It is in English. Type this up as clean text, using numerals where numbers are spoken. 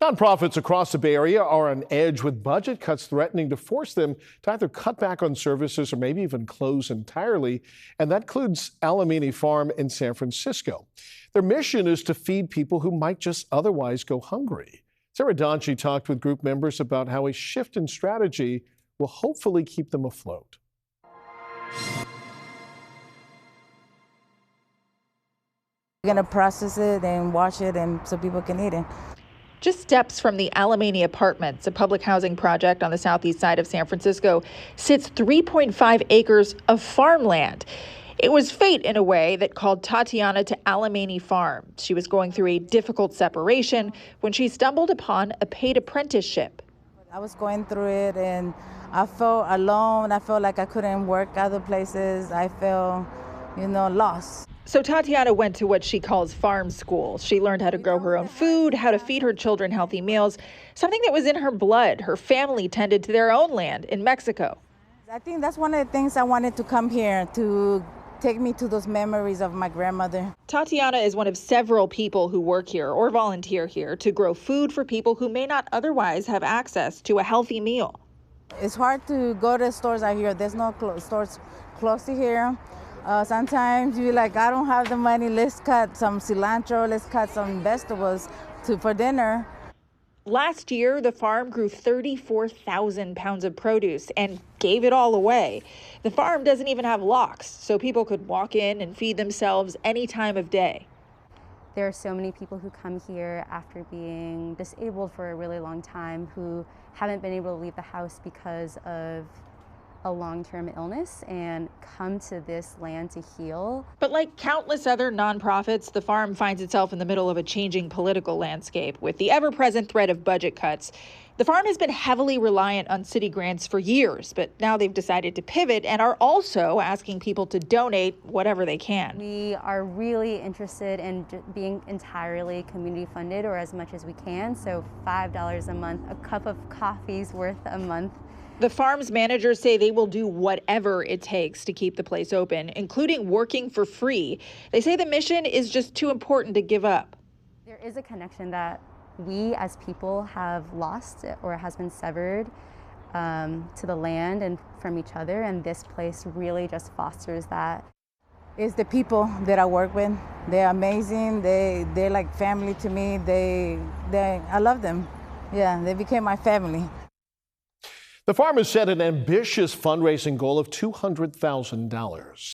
Nonprofits across the Bay Area are on edge with budget cuts threatening to force them to either cut back on services or maybe even close entirely. And that includes Alamany Farm in San Francisco. Their mission is to feed people who might just otherwise go hungry. Sarah Donchi talked with group members about how a shift in strategy will hopefully keep them afloat. We're going to process it and wash it and so people can eat it. Just steps from the Alamany Apartments, a public housing project on the southeast side of San Francisco, sits 3.5 acres of farmland. It was fate, in a way, that called Tatiana to Alamany Farm. She was going through a difficult separation when she stumbled upon a paid apprenticeship. I was going through it and I felt alone. I felt like I couldn't work other places. I felt, lost. So Tatiana went to what she calls farm school. She learned how to grow her own food, how to feed her children healthy meals, something that was in her blood. Her family tended to their own land in Mexico. I think that's one of the things I wanted to come here to take me to those memories of my grandmother. Tatiana is one of several people who work here or volunteer here to grow food for people who may not otherwise have access to a healthy meal. It's hard to go to stores out here. There's no stores close to here. Sometimes you're like, I don't have the money. Let's cut some cilantro. Let's cut some vegetables for dinner. Last year, the farm grew 34,000 pounds of produce and gave it all away. The farm doesn't even have locks, so people could walk in and feed themselves any time of day. There are so many people who come here after being disabled for a really long time who haven't been able to leave the house because of a long-term illness and come to this land to heal. But like countless other nonprofits, the farm finds itself in the middle of a changing political landscape with the ever-present threat of budget cuts. The farm has been heavily reliant on city grants for years, but now they've decided to pivot and are also asking people to donate whatever they can. We are really interested in being entirely community funded or as much as we can, so $5 a month, a cup of coffee's worth a month. The farm's managers say they will do whatever it takes to keep the place open, including working for free. They say the mission is just too important to give up. There is a connection that we as people have lost or has been severed to the land and from each other, and this place really just fosters that. It's the people that I work with. They're amazing. They're like family to me. I love them. Yeah, they became my family. The farm has set an ambitious fundraising goal of $200,000.